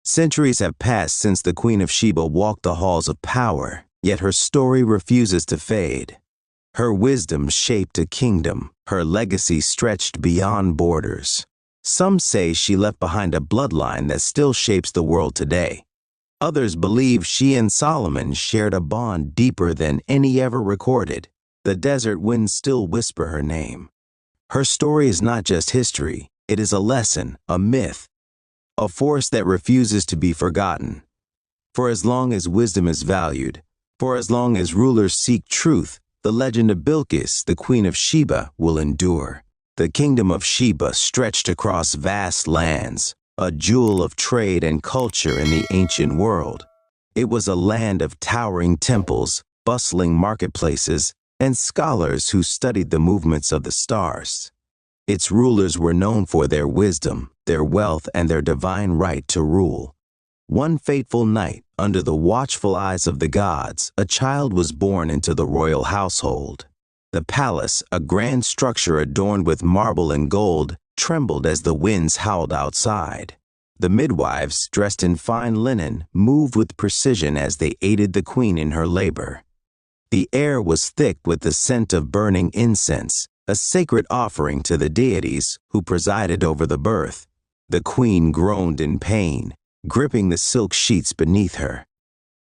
Centuries have passed since the Queen of Sheba walked the halls of power, yet her story refuses to fade. Her wisdom shaped a kingdom, her legacy stretched beyond borders. Some say she left behind a bloodline that still shapes the world today. Others believe she and Solomon shared a bond deeper than any ever recorded. The desert winds still whisper her name. Her story is not just history, it is a lesson, a myth, a force that refuses to be forgotten. For as long as wisdom is valued, for as long as rulers seek truth, the legend of Bilqis, the Queen of Sheba, will endure. The kingdom of Sheba stretched across vast lands, a jewel of trade and culture in the ancient world. It was a land of towering temples, bustling marketplaces, and scholars who studied the movements of the stars. Its rulers were known for their wisdom, their wealth, and their divine right to rule. One fateful night, under the watchful eyes of the gods, a child was born into the royal household. The palace, a grand structure adorned with marble and gold, trembled as the winds howled outside. The midwives, dressed in fine linen, moved with precision as they aided the queen in her labor. The air was thick with the scent of burning incense, a sacred offering to the deities who presided over the birth. The queen groaned in pain, gripping the silk sheets beneath her.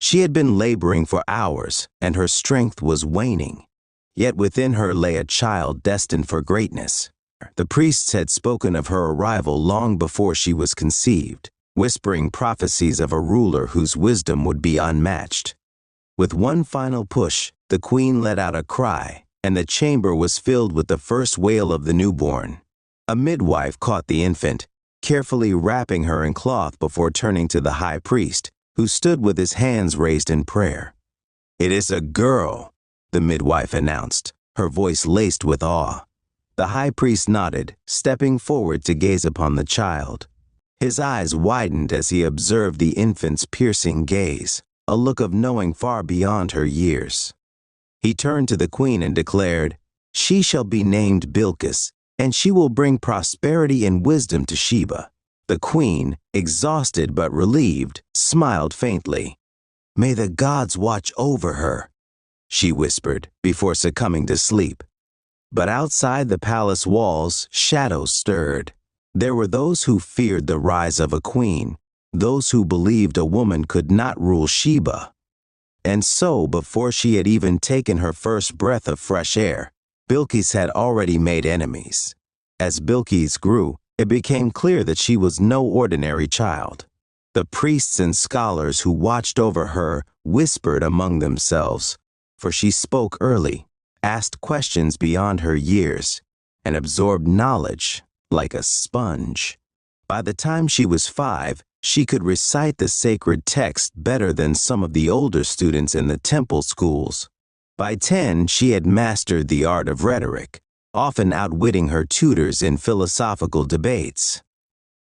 She had been laboring for hours, and her strength was waning. Yet within her lay a child destined for greatness. The priests had spoken of her arrival long before she was conceived, whispering prophecies of a ruler whose wisdom would be unmatched. With one final push, the queen let out a cry, and the chamber was filled with the first wail of the newborn. A midwife caught the infant, carefully wrapping her in cloth before turning to the high priest, who stood with his hands raised in prayer. "It is a girl," the midwife announced, her voice laced with awe. The high priest nodded, stepping forward to gaze upon the child. His eyes widened as he observed the infant's piercing gaze, a look of knowing far beyond her years. He turned to the queen and declared, "She shall be named Bilqis, and she will bring prosperity and wisdom to Sheba." The queen, exhausted but relieved, smiled faintly. "May the gods watch over her," she whispered before succumbing to sleep. But outside the palace walls, shadows stirred. There were those who feared the rise of a queen, those who believed a woman could not rule Sheba. And so, before she had even taken her first breath of fresh air, Bilqis had already made enemies. As Bilqis grew, it became clear that she was no ordinary child. The priests and scholars who watched over her whispered among themselves, for she spoke early, asked questions beyond her years, and absorbed knowledge like a sponge. By the time she was 5, she could recite the sacred text better than some of the older students in the temple schools. By 10, she had mastered the art of rhetoric, often outwitting her tutors in philosophical debates.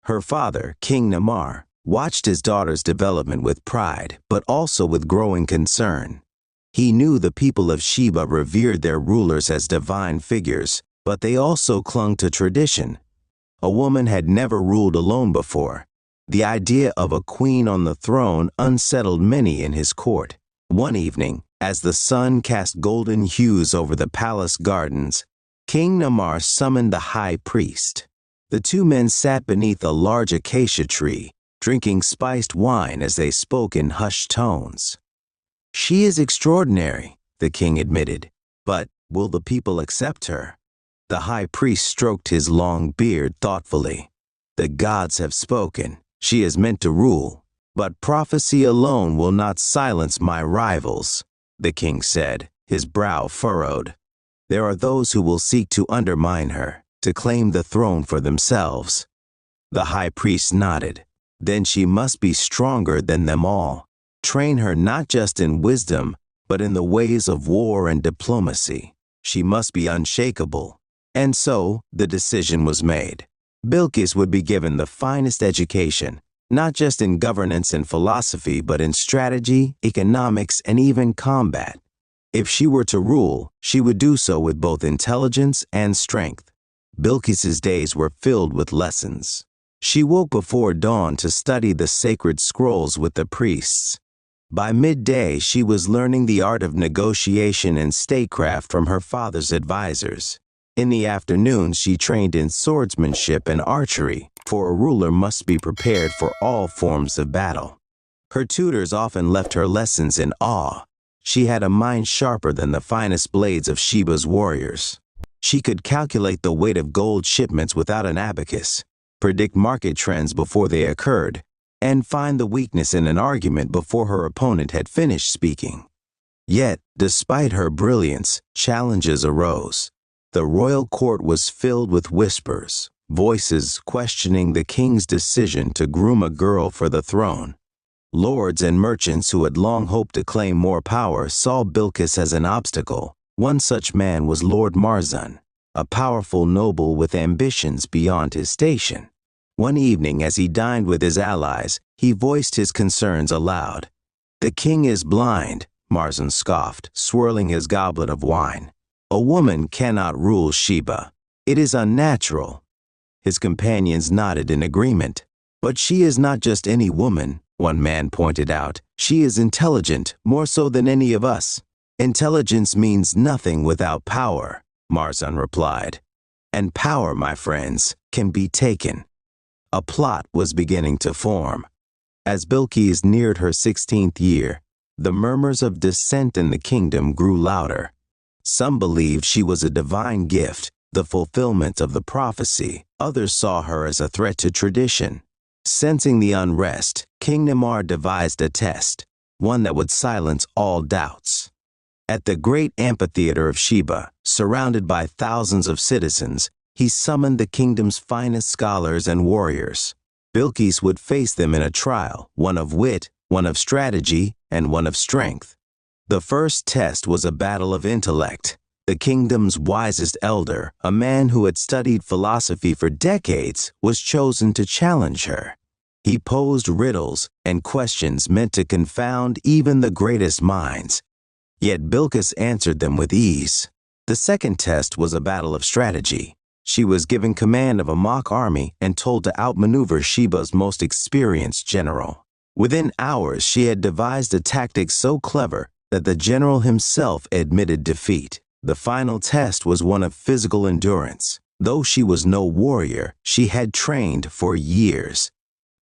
Her father, King Namar, watched his daughter's development with pride, but also with growing concern. He knew the people of Sheba revered their rulers as divine figures, but they also clung to tradition. A woman had never ruled alone before. The idea of a queen on the throne unsettled many in his court. One evening, as the sun cast golden hues over the palace gardens, King Namar summoned the high priest. The two men sat beneath a large acacia tree, drinking spiced wine as they spoke in hushed tones. "She is extraordinary," the king admitted, "but will the people accept her?" The high priest stroked his long beard thoughtfully. "The gods have spoken. She is meant to rule, but prophecy alone will not silence my rivals," the king said, his brow furrowed. "There are those who will seek to undermine her, to claim the throne for themselves." The high priest nodded. "Then she must be stronger than them all. Train her not just in wisdom, but in the ways of war and diplomacy. She must be unshakable." And so, the decision was made. Bilqis would be given the finest education, not just in governance and philosophy, but in strategy, economics, and even combat. If she were to rule, she would do so with both intelligence and strength. Bilqis's days were filled with lessons. She woke before dawn to study the sacred scrolls with the priests. By midday, she was learning the art of negotiation and statecraft from her father's advisors. In the afternoon, she trained in swordsmanship and archery, for a ruler must be prepared for all forms of battle. Her tutors often left her lessons in awe. She had a mind sharper than the finest blades of Sheba's warriors. She could calculate the weight of gold shipments without an abacus, predict market trends before they occurred, and find the weakness in an argument before her opponent had finished speaking. Yet, despite her brilliance, challenges arose. The royal court was filled with whispers, voices questioning the king's decision to groom a girl for the throne. Lords and merchants who had long hoped to claim more power saw Bilqis as an obstacle. One such man was Lord Marzan, a powerful noble with ambitions beyond his station. One evening, as he dined with his allies, he voiced his concerns aloud. "The king is blind," Marzan scoffed, swirling his goblet of wine. "A woman cannot rule Sheba. It is unnatural." His companions nodded in agreement. "But she is not just any woman," one man pointed out. "She is intelligent, more so than any of us." "Intelligence means nothing without power," Marzan replied. "And power, my friends, can be taken." A plot was beginning to form. As Bilqis neared her 16th year, the murmurs of dissent in the kingdom grew louder. Some believed she was a divine gift, the fulfillment of the prophecy. Others saw her as a threat to tradition. Sensing the unrest, King Nimar devised a test, one that would silence all doubts. At the great amphitheater of Sheba, surrounded by thousands of citizens, he summoned the kingdom's finest scholars and warriors. Bilqis would face them in a trial, one of wit, one of strategy, and one of strength. The first test was a battle of intellect. The kingdom's wisest elder, a man who had studied philosophy for decades, was chosen to challenge her. He posed riddles and questions meant to confound even the greatest minds. Yet Bilqis answered them with ease. The second test was a battle of strategy. She was given command of a mock army and told to outmaneuver Sheba's most experienced general. Within hours, she had devised a tactic so clever that the general himself admitted defeat. The final test was one of physical endurance. Though she was no warrior, she had trained for years.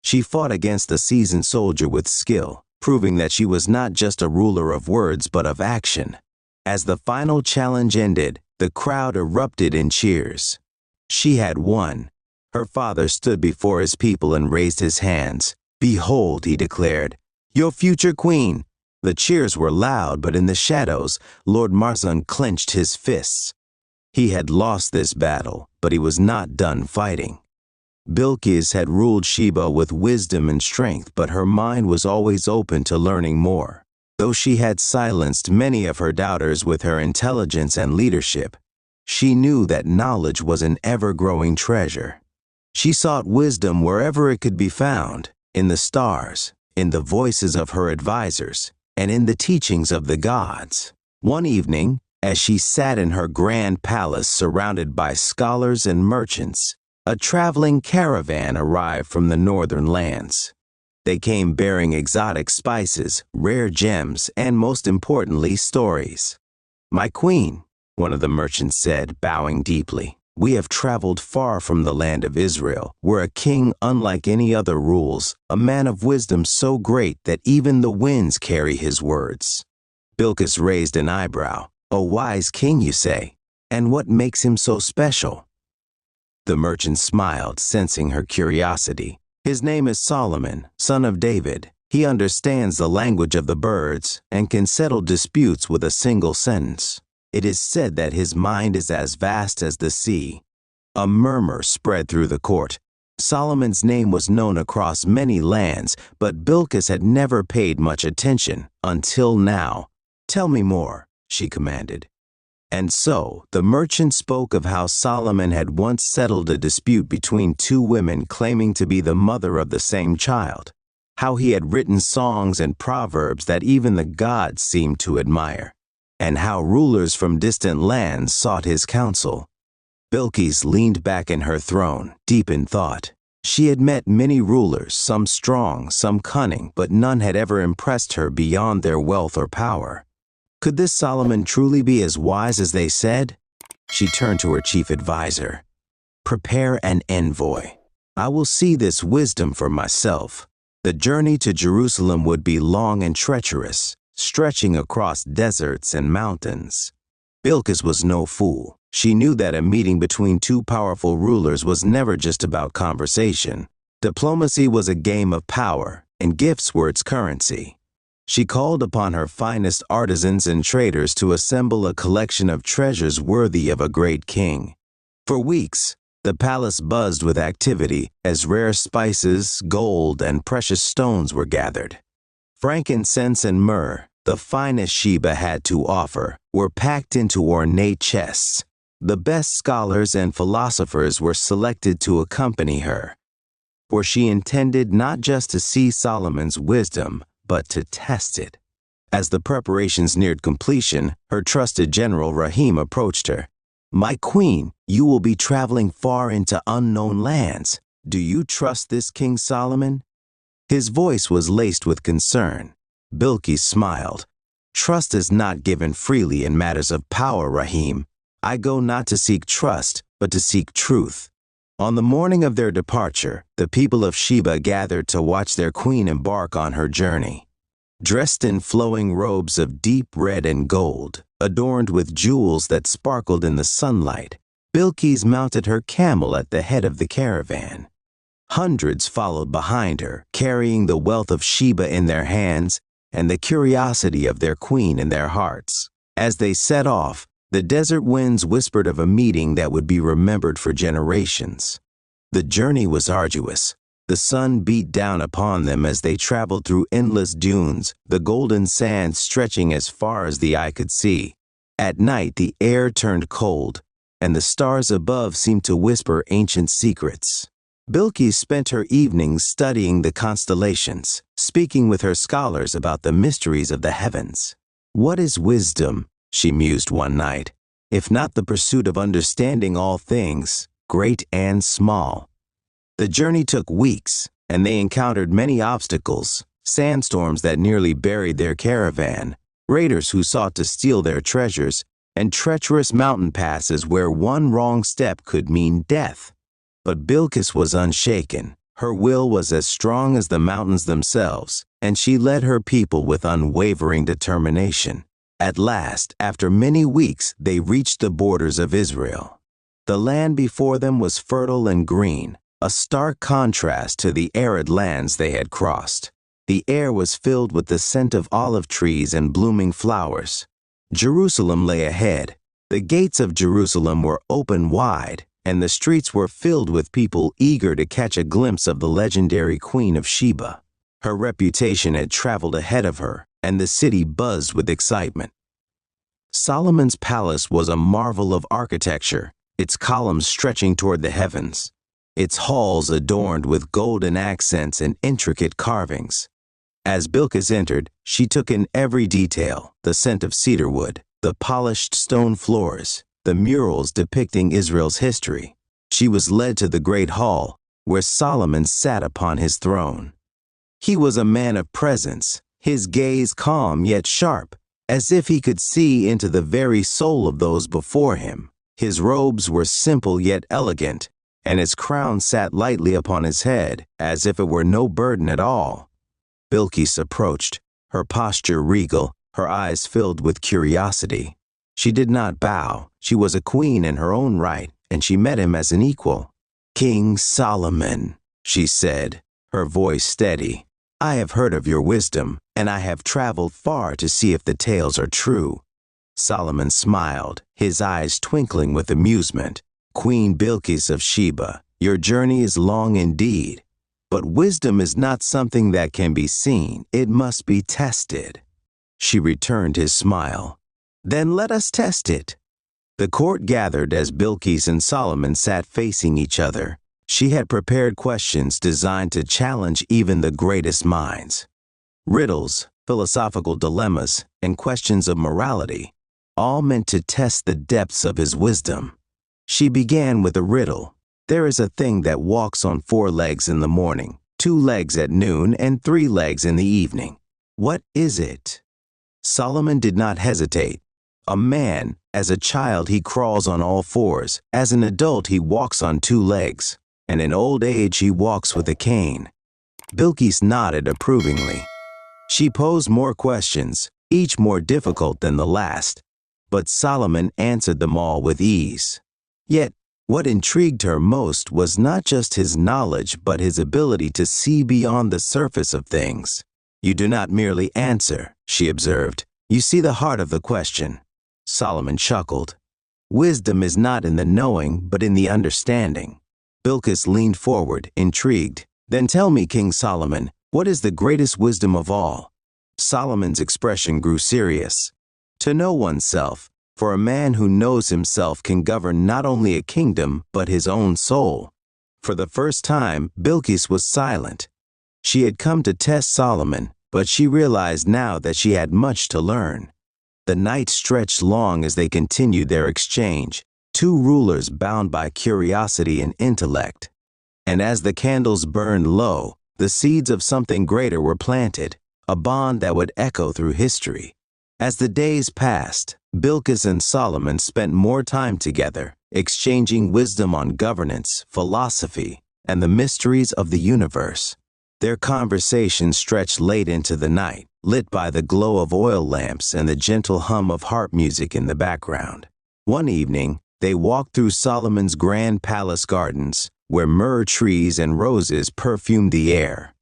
She fought against a seasoned soldier with skill, proving that she was not just a ruler of words but of action. As the final challenge ended, the crowd erupted in cheers. She had won. Her father stood before his people and raised his hands. "Behold," he declared, "your future queen." The cheers were loud, but in the shadows, Lord Marzan clenched his fists. He had lost this battle, but he was not done fighting. Bilqis had ruled Sheba with wisdom and strength, but her mind was always open to learning more. Though she had silenced many of her doubters with her intelligence and leadership, she knew that knowledge was an ever-growing treasure. She sought wisdom wherever it could be found, in the stars, in the voices of her advisors, and in the teachings of the gods. One evening, as she sat in her grand palace surrounded by scholars and merchants, a traveling caravan arrived from the northern lands. They came bearing exotic spices, rare gems, and most importantly, stories. "My queen," one of the merchants said, bowing deeply, "we have traveled far from the land of Israel, where a king unlike any other rules, a man of wisdom so great that even the winds carry his words." Bilqis raised an eyebrow. "A wise king, you say? And what makes him so special?" The merchant smiled, sensing her curiosity. "His name is Solomon, son of David. He understands the language of the birds and can settle disputes with a single sentence. It is said that his mind is as vast as the sea." A murmur spread through the court. Solomon's name was known across many lands, but Bilqis had never paid much attention until now. "Tell me more," she commanded. And so, the merchant spoke of how Solomon had once settled a dispute between two women claiming to be the mother of the same child, how he had written songs and proverbs that even the gods seemed to admire, and how rulers from distant lands sought his counsel. Bilqis leaned back in her throne, deep in thought. She had met many rulers, some strong, some cunning, but none had ever impressed her beyond their wealth or power. Could this Solomon truly be as wise as they said? She turned to her chief advisor. Prepare an envoy. I will see this wisdom for myself. The journey to Jerusalem would be long and treacherous, stretching across deserts and mountains. Bilqis was no fool. She knew that a meeting between two powerful rulers was never just about conversation. Diplomacy was a game of power, and gifts were its currency. She called upon her finest artisans and traders to assemble a collection of treasures worthy of a great king. For weeks, the palace buzzed with activity as rare spices, gold, and precious stones were gathered. Frankincense and myrrh, the finest Sheba had to offer, were packed into ornate chests. The best scholars and philosophers were selected to accompany her, for she intended not just to see Solomon's wisdom, but to test it. As the preparations neared completion, her trusted general Rahim approached her. My queen, you will be traveling far into unknown lands. Do you trust this King Solomon? His voice was laced with concern. Bilqis smiled. Trust is not given freely in matters of power, Rahim. I go not to seek trust, but to seek truth. On the morning of their departure, the people of Sheba gathered to watch their queen embark on her journey. Dressed in flowing robes of deep red and gold, adorned with jewels that sparkled in the sunlight, Bilqis mounted her camel at the head of the caravan. Hundreds followed behind her, carrying the wealth of Sheba in their hands and the curiosity of their queen in their hearts. As they set off, the desert winds whispered of a meeting that would be remembered for generations. The journey was arduous. The sun beat down upon them as they traveled through endless dunes, the golden sand stretching as far as the eye could see. At night, the air turned cold, and the stars above seemed to whisper ancient secrets. Bilqis spent her evenings studying the constellations, speaking with her scholars about the mysteries of the heavens. What is wisdom, she mused one night, if not the pursuit of understanding all things, great and small? The journey took weeks, and they encountered many obstacles, sandstorms that nearly buried their caravan, raiders who sought to steal their treasures, and treacherous mountain passes where one wrong step could mean death. But Bilqis was unshaken. Her will was as strong as the mountains themselves, and she led her people with unwavering determination. At last, after many weeks, they reached the borders of Israel. The land before them was fertile and green, a stark contrast to the arid lands they had crossed. The air was filled with the scent of olive trees and blooming flowers. Jerusalem lay ahead. The gates of Jerusalem were open wide, and the streets were filled with people eager to catch a glimpse of the legendary Queen of Sheba. Her reputation had traveled ahead of her, and the city buzzed with excitement. Solomon's palace was a marvel of architecture, its columns stretching toward the heavens, its halls adorned with golden accents and intricate carvings. As Bilqis entered, she took in every detail: the scent of cedarwood, the polished stone floors, the murals depicting Israel's history. She was led to the great hall, where Solomon sat upon his throne. He was a man of presence, his gaze calm yet sharp, as if he could see into the very soul of those before him. His robes were simple yet elegant, and his crown sat lightly upon his head, as if it were no burden at all. Bilqis approached, her posture regal, her eyes filled with curiosity. She did not bow. She was a queen in her own right, and she met him as an equal. "King Solomon," she said, her voice steady, "I have heard of your wisdom, and I have traveled far to see if the tales are true." Solomon smiled, his eyes twinkling with amusement. "Queen Bilqis of Sheba, your journey is long indeed, but wisdom is not something that can be seen. It must be tested." She returned his smile. "Then let us test it." The court gathered as Bilqis and Solomon sat facing each other. She had prepared questions designed to challenge even the greatest minds. Riddles, philosophical dilemmas, and questions of morality, all meant to test the depths of his wisdom. She began with a riddle. There is a thing that walks on 4 legs in the morning, 2 legs at noon, and 3 legs in the evening. What is it? Solomon did not hesitate. A man, as a child he crawls on all 4s, as an adult he walks on 2 legs, and in old age he walks with a cane. Bilqis nodded approvingly. She posed more questions, each more difficult than the last, but Solomon answered them all with ease. Yet, what intrigued her most was not just his knowledge but his ability to see beyond the surface of things. "You do not merely answer," she observed. "You see the heart of the question." Solomon chuckled. "Wisdom is not in the knowing but in the understanding." Bilqis leaned forward, intrigued. "Then tell me, King Solomon, what is the greatest wisdom of all?" Solomon's expression grew serious. "To know oneself, for a man who knows himself can govern not only a kingdom but his own soul." For the first time, Bilqis was silent. She had come to test Solomon, but she realized now that she had much to learn. The night stretched long as they continued their exchange, 2 rulers bound by curiosity and intellect. And as the candles burned low, the seeds of something greater were planted, a bond that would echo through history. As the days passed, Bilqis and Solomon spent more time together, exchanging wisdom on governance, philosophy, and the mysteries of the universe. Their conversation stretched late into the night, lit by the glow of oil lamps and the gentle hum of harp music in the background. One evening, they walked through Solomon's grand palace gardens, where myrrh trees and roses perfumed the air.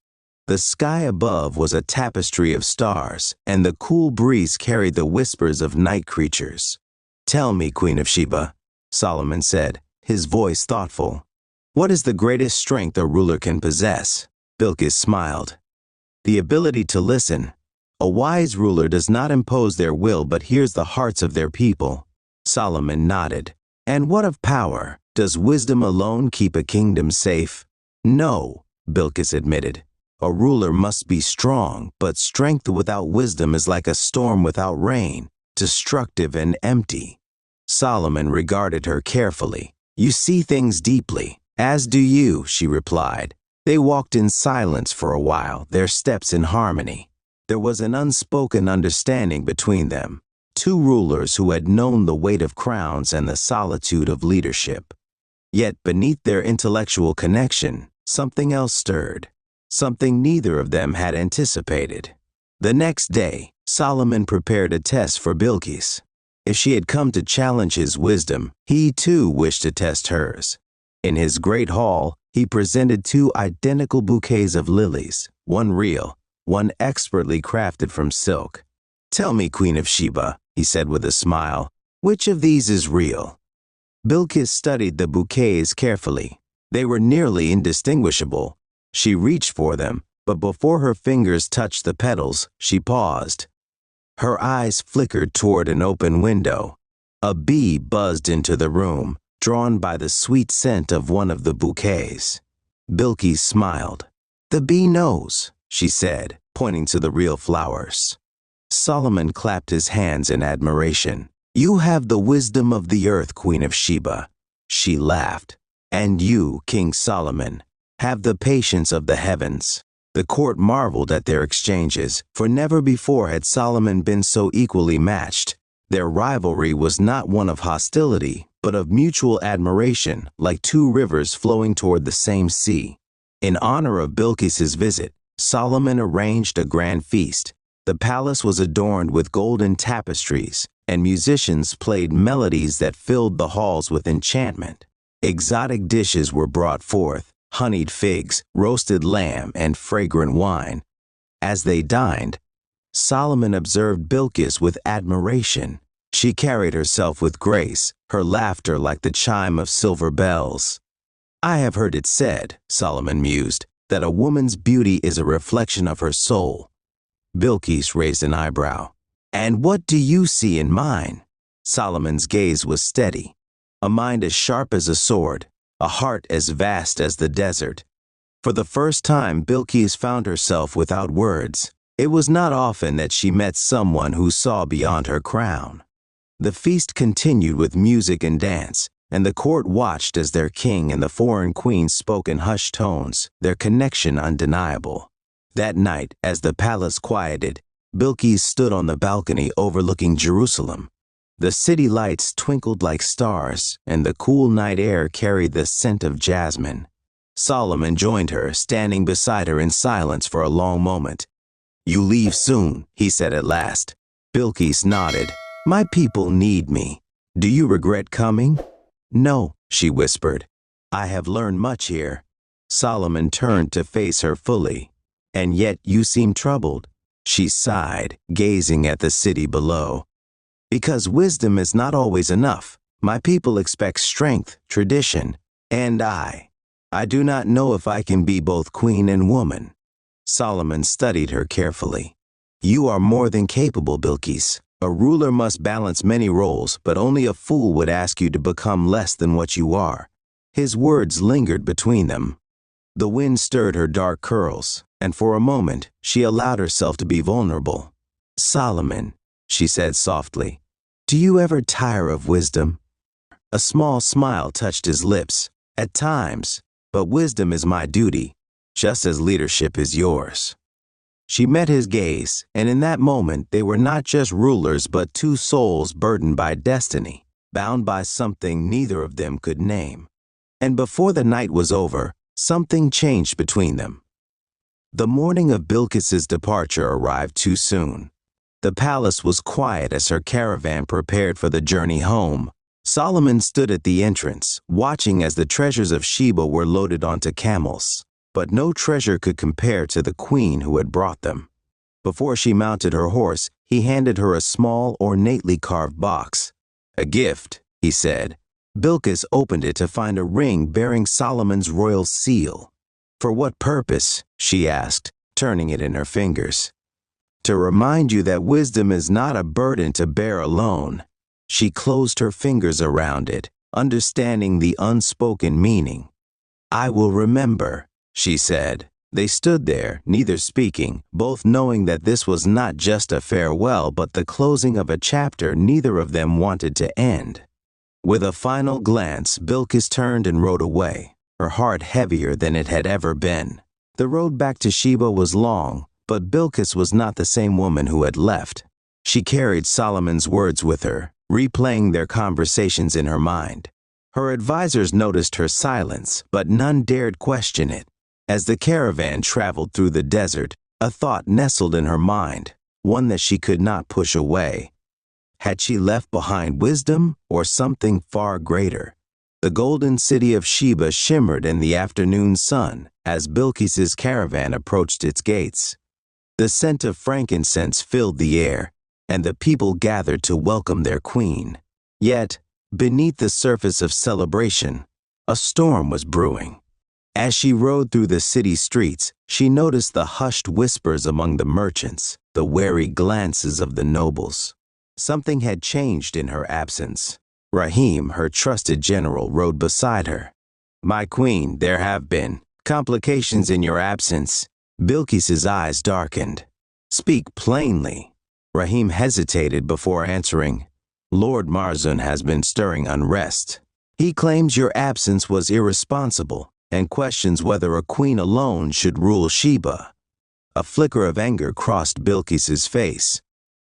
The sky above was a tapestry of stars, and the cool breeze carried the whispers of night creatures. "Tell me, Queen of Sheba," Solomon said, his voice thoughtful. "What is the greatest strength a ruler can possess?" Bilqis smiled. "The ability to listen. A wise ruler does not impose their will but hears the hearts of their people." Solomon nodded. "And what of power? Does wisdom alone keep a kingdom safe?" "No," Bilqis admitted. "A ruler must be strong, but strength without wisdom is like a storm without rain, destructive and empty." Solomon regarded her carefully. "You see things deeply." "As do you," she replied. They walked in silence for a while, their steps in harmony. There was an unspoken understanding between them, 2 rulers who had known the weight of crowns and the solitude of leadership. Yet beneath their intellectual connection, something else stirred. Something neither of them had anticipated. The next day, Solomon prepared a test for Bilqis. If she had come to challenge his wisdom, he too wished to test hers. In his great hall, he presented 2 identical bouquets of lilies, one real, one expertly crafted from silk. "Tell me, Queen of Sheba," he said with a smile, "which of these is real?" Bilqis studied the bouquets carefully. They were nearly indistinguishable. She reached for them, but before her fingers touched the petals, she paused. Her eyes flickered toward an open window. A bee buzzed into the room, drawn by the sweet scent of one of the bouquets. Bilqis smiled. "The bee knows," she said, pointing to the real flowers. Solomon clapped his hands in admiration. "You have the wisdom of the earth, Queen of Sheba." She laughed. "And you, King Solomon, have the patience of the heavens." The court marveled at their exchanges, for never before had Solomon been so equally matched. Their rivalry was not one of hostility, but of mutual admiration, like 2 rivers flowing toward the same sea. In honor of Bilqis's visit, Solomon arranged a grand feast. The palace was adorned with golden tapestries, and musicians played melodies that filled the halls with enchantment. Exotic dishes were brought forth, honeyed figs, roasted lamb, and fragrant wine. As they dined, Solomon observed Bilqis with admiration. She carried herself with grace, her laughter like the chime of silver bells. "I have heard it said," Solomon mused, "that a woman's beauty is a reflection of her soul." Bilqis raised an eyebrow. "And what do you see in mine?" Solomon's gaze was steady. "A mind as sharp as a sword, a heart as vast as the desert." For the first time, Bilqis found herself without words. It was not often that she met someone who saw beyond her crown. The feast continued with music and dance, and the court watched as their king and the foreign queen spoke in hushed tones, their connection undeniable. That night, as the palace quieted, Bilqis stood on the balcony overlooking Jerusalem. The city lights twinkled like stars, and the cool night air carried the scent of jasmine. Solomon joined her, standing beside her in silence for a long moment. "You leave soon," he said at last. Bilqis nodded. "My people need me. Do you regret coming?" "No," she whispered. "I have learned much here." Solomon turned to face her fully. "And yet you seem troubled." She sighed, gazing at the city below. "Because wisdom is not always enough. My people expect strength, tradition, and I do not know if I can be both queen and woman." Solomon studied her carefully. "You are more than capable, Bilqis. A ruler must balance many roles, but only a fool would ask you to become less than what you are." His words lingered between them. The wind stirred her dark curls, and for a moment she allowed herself to be vulnerable. "Solomon," she said softly, "do you ever tire of wisdom?" A small smile touched his lips. "At times, but wisdom is my duty, just as leadership is yours." She met his gaze, and in that moment they were not just rulers but two souls burdened by destiny, bound by something neither of them could name. And before the night was over, something changed between them. The morning of Bilqis's departure arrived too soon. The palace was quiet as her caravan prepared for the journey home. Solomon stood at the entrance, watching as the treasures of Sheba were loaded onto camels. But no treasure could compare to the queen who had brought them. Before she mounted her horse, he handed her a small, ornately carved box. "A gift," he said. Bilqis opened it to find a ring bearing Solomon's royal seal. "For what purpose?" she asked, turning it in her fingers. "To remind you that wisdom is not a burden to bear alone." She closed her fingers around it, understanding the unspoken meaning. "I will remember," she said. They stood there, neither speaking, both knowing that this was not just a farewell but the closing of a chapter neither of them wanted to end. With a final glance, Bilqis turned and rode away, her heart heavier than it had ever been. The road back to Sheba was long, but Bilqis was not the same woman who had left. She carried Solomon's words with her, replaying their conversations in her mind. Her advisors noticed her silence, but none dared question it. As the caravan traveled through the desert, a thought nestled in her mind, one that she could not push away. Had she left behind wisdom or something far greater? The golden city of Sheba shimmered in the afternoon sun as Bilqis's caravan approached its gates. The scent of frankincense filled the air, and the people gathered to welcome their queen. Yet, beneath the surface of celebration, a storm was brewing. As she rode through the city streets, she noticed the hushed whispers among the merchants, the wary glances of the nobles. Something had changed in her absence. Rahim, her trusted general, rode beside her. "My queen, there have been complications in your absence." Bilqis's eyes darkened. "Speak plainly." Rahim hesitated before answering. "Lord Marzun has been stirring unrest. He claims your absence was irresponsible and questions whether a queen alone should rule Sheba." A flicker of anger crossed Bilqis's face.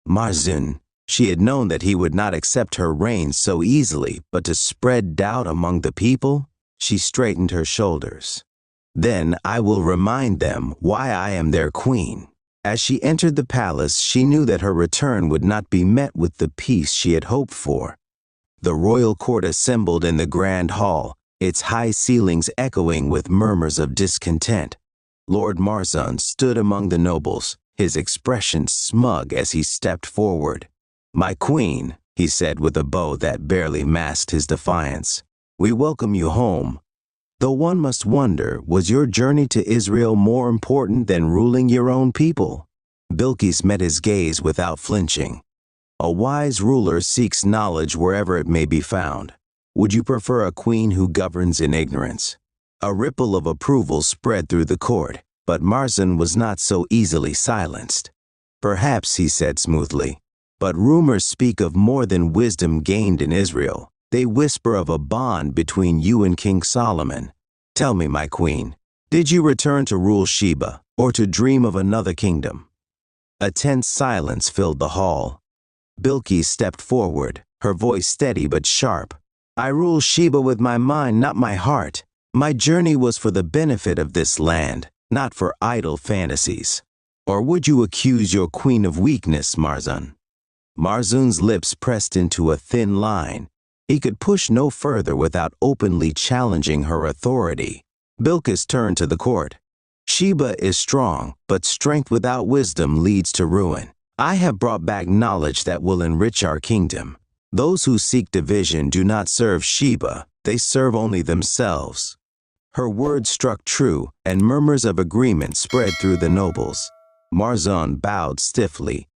Marzun. She had known that he would not accept her reign so easily, but to spread doubt among the people? She straightened her shoulders. "Then I will remind them why I am their queen." As she entered the palace, she knew that her return would not be met with the peace she had hoped for. The royal court assembled in the grand hall, its high ceilings echoing with murmurs of discontent. Lord Marzun stood among the nobles, his expression smug as he stepped forward. "My queen," he said with a bow that barely masked his defiance, "we welcome you home. Though one must wonder, was your journey to Israel more important than ruling your own people?" Bilqis met his gaze without flinching. "A wise ruler seeks knowledge wherever it may be found. Would you prefer a queen who governs in ignorance?" A ripple of approval spread through the court, but Marzun was not so easily silenced. "Perhaps," he said smoothly, "but rumors speak of more than wisdom gained in Israel. They whisper of a bond between you and King Solomon. Tell me, my queen, did you return to rule Sheba or to dream of another kingdom?" A tense silence filled the hall. Bilqis stepped forward, her voice steady but sharp. "I rule Sheba with my mind, not my heart. My journey was for the benefit of this land, not for idle fantasies. Or would you accuse your queen of weakness, Marzun?" Marzun's lips pressed into a thin line. He could push no further without openly challenging her authority. Bilqis turned to the court. "Sheba is strong, but strength without wisdom leads to ruin. I have brought back knowledge that will enrich our kingdom. Those who seek division do not serve Sheba, they serve only themselves." Her words struck true, and murmurs of agreement spread through the nobles. Marzun bowed stiffly.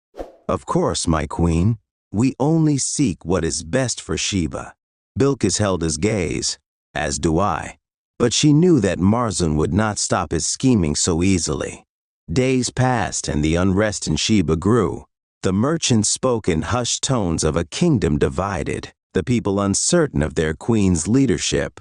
"Of course, my queen. We only seek what is best for Sheba." Bilqis held his gaze, as do I. But she knew that Marzun would not stop his scheming so easily. Days passed and the unrest in Sheba grew. The merchants spoke in hushed tones of a kingdom divided, the people uncertain of their queen's leadership.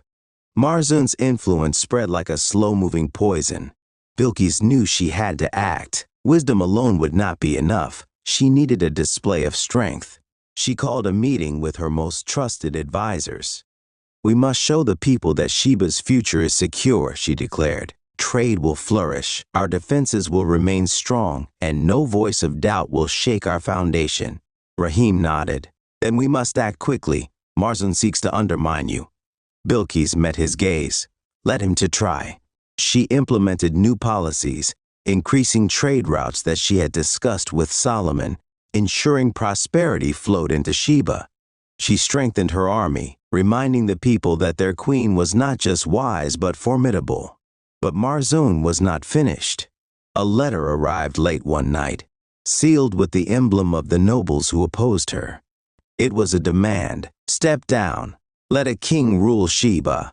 Marzun's influence spread like a slow-moving poison. Bilqis knew she had to act. Wisdom alone would not be enough. She needed a display of strength. She called a meeting with her most trusted advisors. "We must show the people that Sheba's future is secure," she declared. "Trade will flourish, our defenses will remain strong, and no voice of doubt will shake our foundation." Rahim nodded. "Then we must act quickly. Marzun seeks to undermine you." Bilqis met his gaze. Let him to try. She implemented new policies, increasing trade routes that she had discussed with Solomon, ensuring prosperity flowed into Sheba. She strengthened her army, reminding the people that their queen was not just wise but formidable. But Marzun was not finished. A letter arrived late one night, sealed with the emblem of the nobles who opposed her. It was a demand: "Step down. Let a king rule Sheba,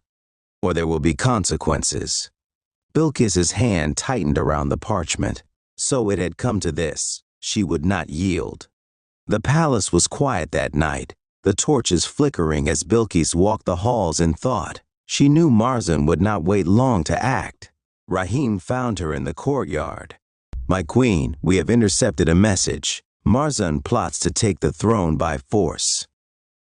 or there will be consequences." Bilqis's hand tightened around the parchment. So it had come to this. She would not yield. The palace was quiet that night, the torches flickering as Bilqis walked the halls in thought. She knew Marzun would not wait long to act. Rahim found her in the courtyard. "My queen, we have intercepted a message. Marzun plots to take the throne by force."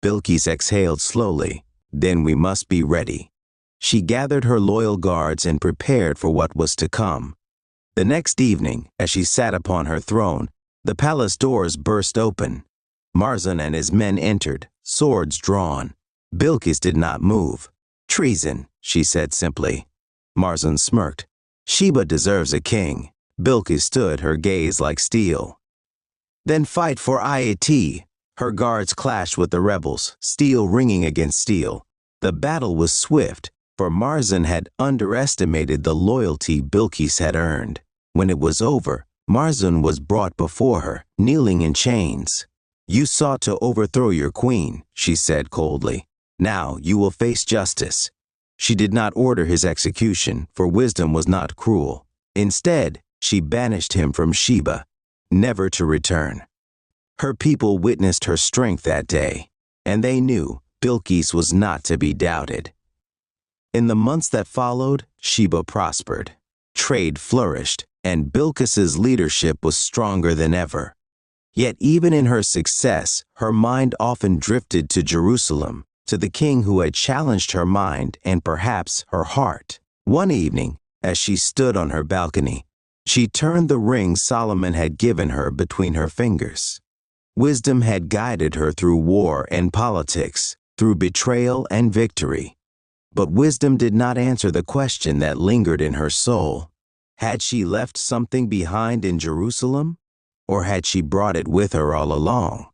Bilqis exhaled slowly. "Then we must be ready." She gathered her loyal guards and prepared for what was to come. The next evening, as she sat upon her throne, the palace doors burst open. Marzun and his men entered, swords drawn. Bilqis did not move. "Treason," she said simply. Marzun smirked. "Sheba deserves a king." Bilqis stood, her gaze like steel. "Then fight for Ayati." Her guards clashed with the rebels, steel ringing against steel. The battle was swift, for Marzun had underestimated the loyalty Bilqis had earned. When it was over, Marzun was brought before her, kneeling in chains. "You sought to overthrow your queen," she said coldly. "Now you will face justice." She did not order his execution, for wisdom was not cruel. Instead, she banished him from Sheba, never to return. Her people witnessed her strength that day, and they knew Bilqis was not to be doubted. In the months that followed, Sheba prospered. Trade flourished, and Bilqis's leadership was stronger than ever. Yet even in her success, her mind often drifted to Jerusalem, to the king who had challenged her mind and perhaps her heart. One evening, as she stood on her balcony, she turned the ring Solomon had given her between her fingers. Wisdom had guided her through war and politics, through betrayal and victory. But wisdom did not answer the question that lingered in her soul. Had she left something behind in Jerusalem? Or had she brought it with her all along?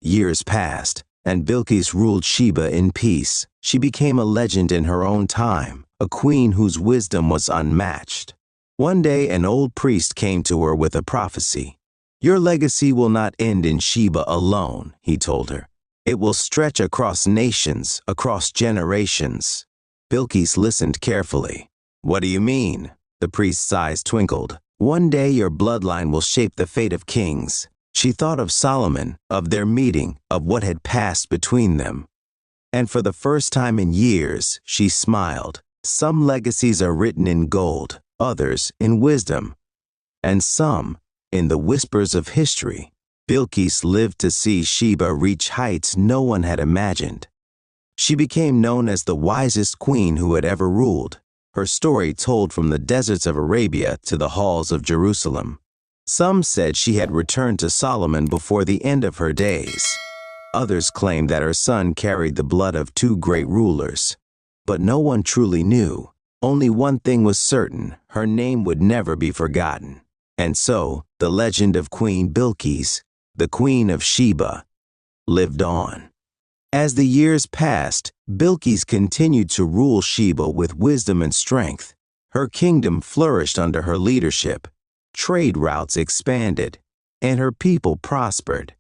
Years passed, and Bilqis ruled Sheba in peace. She became a legend in her own time, a queen whose wisdom was unmatched. One day an old priest came to her with a prophecy. "Your legacy will not end in Sheba alone," he told her. "It will stretch across nations, across generations." Bilqis listened carefully. "What do you mean?" The priest's eyes twinkled. "One day your bloodline will shape the fate of kings." She thought of Solomon, of their meeting, of what had passed between them. And for the first time in years, she smiled. Some legacies are written in gold, others in wisdom, and some in the whispers of history. Bilqis lived to see Sheba reach heights no one had imagined. She became known as the wisest queen who had ever ruled, her story told from the deserts of Arabia to the halls of Jerusalem. Some said she had returned to Solomon before the end of her days. Others claimed that her son carried the blood of two great rulers. But no one truly knew. Only one thing was certain: her name would never be forgotten. And so, the legend of Queen Bilqis, the Queen of Sheba, lived on. As the years passed, Bilqis continued to rule Sheba with wisdom and strength. Her kingdom flourished under her leadership. Trade routes expanded, and her people prospered.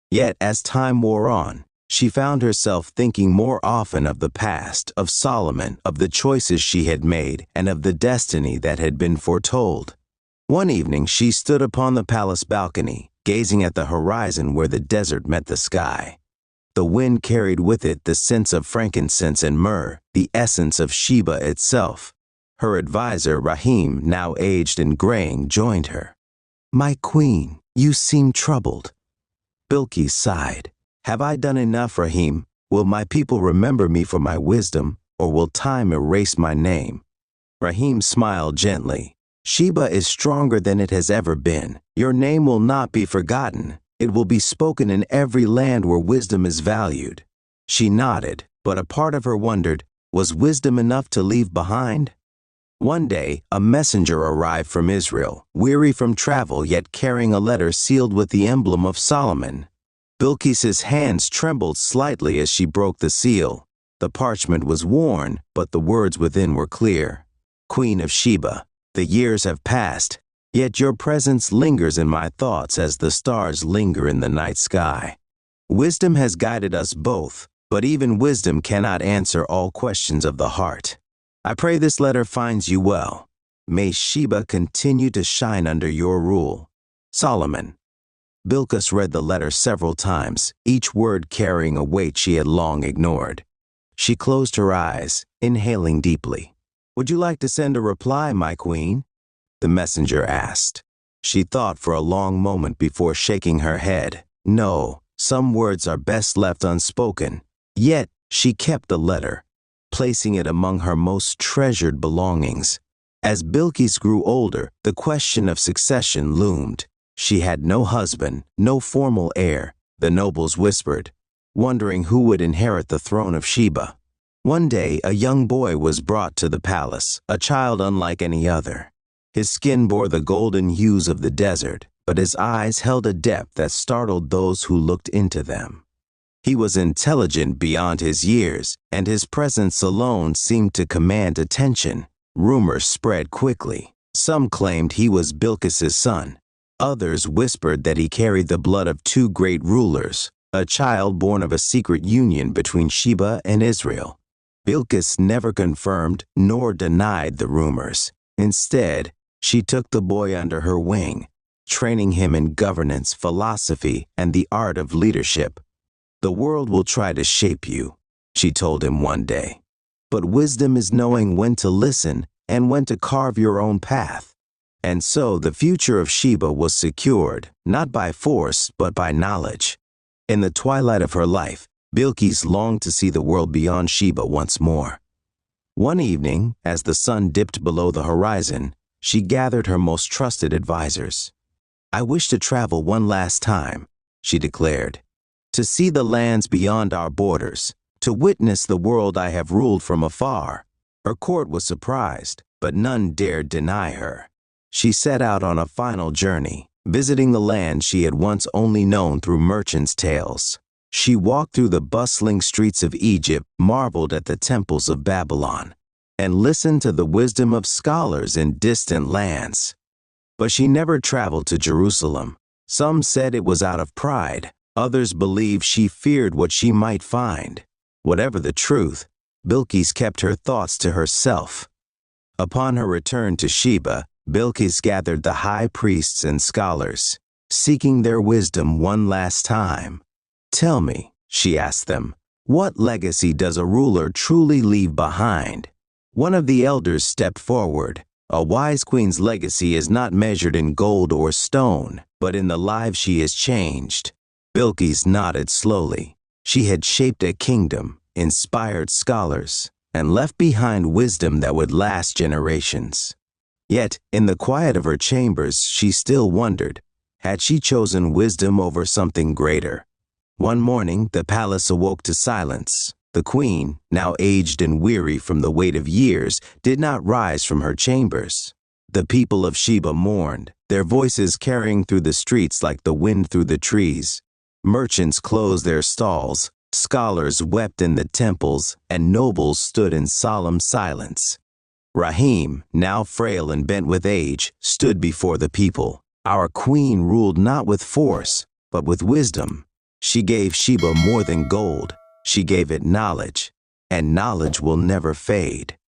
Yet as time wore on, she found herself thinking more often of the past, of Solomon, of the choices she had made, and of the destiny that had been foretold. One evening she stood upon the palace balcony, gazing at the horizon where the desert met the sky. The wind carried with it the scents of frankincense and myrrh, the essence of Sheba itself. Her advisor, Rahim, now aged and graying, joined her. "My queen, you seem troubled." Bilqis sighed. "Have I done enough, Rahim? Will my people remember me for my wisdom, or will time erase my name?" Rahim smiled gently. "Sheba is stronger than it has ever been. Your name will not be forgotten. It will be spoken in every land where wisdom is valued." She nodded, but a part of her wondered, was wisdom enough to leave behind? One day, a messenger arrived from Israel, weary from travel yet carrying a letter sealed with the emblem of Solomon. Bilqis's hands trembled slightly as she broke the seal. The parchment was worn, but the words within were clear. "Queen of Sheba, the years have passed, yet your presence lingers in my thoughts as the stars linger in the night sky. Wisdom has guided us both, but even wisdom cannot answer all questions of the heart. I pray this letter finds you well. May Sheba continue to shine under your rule. Solomon." Bilqis read the letter several times, each word carrying a weight she had long ignored. She closed her eyes, inhaling deeply. "Would you like to send a reply, my queen?" the messenger asked. She thought for a long moment before shaking her head. No, some words are best left unspoken. Yet she kept the letter, placing it among her most treasured belongings. As Bilqis grew older, the question of succession loomed. She had no husband, no formal heir, the nobles whispered, wondering who would inherit the throne of Sheba. One day, a young boy was brought to the palace, a child unlike any other. His skin bore the golden hues of the desert, but his eyes held a depth that startled those who looked into them. He was intelligent beyond his years, and his presence alone seemed to command attention. Rumors spread quickly. Some claimed he was Bilqis's son. Others whispered that he carried the blood of two great rulers, a child born of a secret union between Sheba and Israel. Bilqis never confirmed nor denied the rumors. Instead, she took the boy under her wing, training him in governance, philosophy, and the art of leadership. "The world will try to shape you," she told him one day. "But wisdom is knowing when to listen and when to carve your own path." And so the future of Sheba was secured, not by force, but by knowledge. In the twilight of her life, Bilqis longed to see the world beyond Sheba once more. One evening, as the sun dipped below the horizon, she gathered her most trusted advisors. "I wish to travel one last time," she declared, "to see the lands beyond our borders, to witness the world I have ruled from afar." Her court was surprised, but none dared deny her. She set out on a final journey, visiting the land she had once only known through merchants' tales. She walked through the bustling streets of Egypt, marveled at the temples of Babylon, and listened to the wisdom of scholars in distant lands. But she never traveled to Jerusalem. Some said it was out of pride. Others believed she feared what she might find. Whatever the truth, Bilqis kept her thoughts to herself. Upon her return to Sheba, Bilqis gathered the high priests and scholars, seeking their wisdom one last time. "Tell me," she asked them, What legacy does a ruler truly leave behind? One of the elders stepped forward. A wise queen's legacy is not measured in gold or stone, but in the lives she has changed. Bilqis nodded slowly. She had shaped a kingdom, inspired scholars, and left behind wisdom that would last generations. Yet, in the quiet of her chambers, she still wondered, had she chosen wisdom over something greater? One morning, the palace awoke to silence. The queen, now aged and weary from the weight of years, did not rise from her chambers. The people of Sheba mourned, their voices carrying through the streets like the wind through the trees. Merchants closed their stalls, scholars wept in the temples, and nobles stood in solemn silence. Rahim, now frail and bent with age, stood before the people. Our queen ruled not with force, but with wisdom. She gave Sheba more than gold. She gave it knowledge, and knowledge will never fade.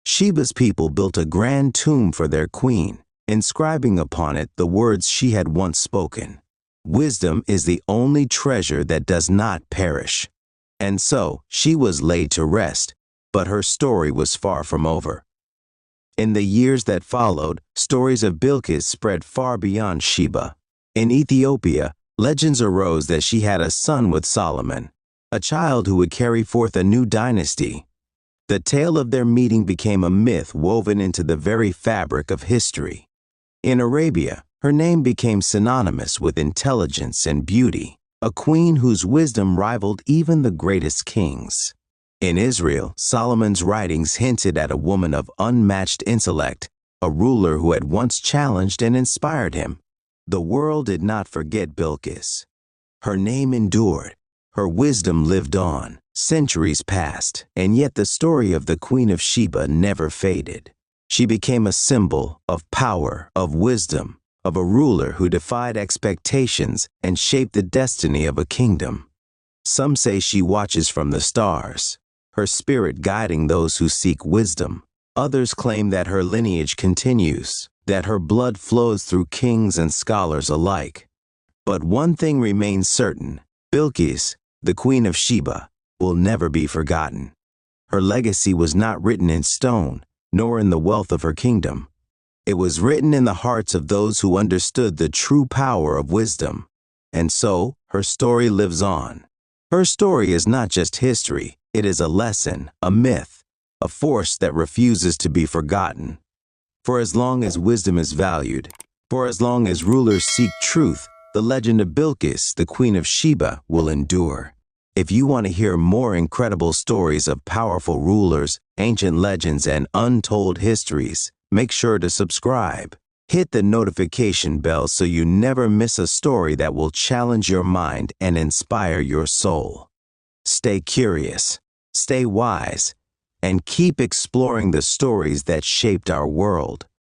Sheba's people built a grand tomb for their queen, inscribing upon it the words she had once spoken. Wisdom is the only treasure that does not perish. And so she was laid to rest, but her story was far from over. In the years that followed, stories of Bilqis spread far beyond Sheba. In Ethiopia, legends arose that she had a son with Solomon, a child who would carry forth a new dynasty. The tale of their meeting became a myth woven into the very fabric of history. In Arabia, her name became synonymous with intelligence and beauty, a queen whose wisdom rivaled even the greatest kings. In Israel, Solomon's writings hinted at a woman of unmatched intellect, a ruler who had once challenged and inspired him. The world did not forget Bilqis. Her name endured. Her wisdom lived on. Centuries passed, and yet the story of the Queen of Sheba never faded. She became a symbol of power, of wisdom, of a ruler who defied expectations and shaped the destiny of a kingdom. Some say she watches from the stars, her spirit guiding those who seek wisdom. Others claim that her lineage continues, that her blood flows through kings and scholars alike. But one thing remains certain: Bilqis, the Queen of Sheba, will never be forgotten. Her legacy was not written in stone, nor in the wealth of her kingdom. It was written in the hearts of those who understood the true power of wisdom. And so, her story lives on. Her story is not just history, it is a lesson, a myth, a force that refuses to be forgotten. For as long as wisdom is valued, for as long as rulers seek truth, the legend of Bilqis, the Queen of Sheba, will endure. If you want to hear more incredible stories of powerful rulers, ancient legends, and untold histories, make sure to subscribe. Hit the notification bell so you never miss a story that will challenge your mind and inspire your soul. Stay curious, stay wise, and keep exploring the stories that shaped our world.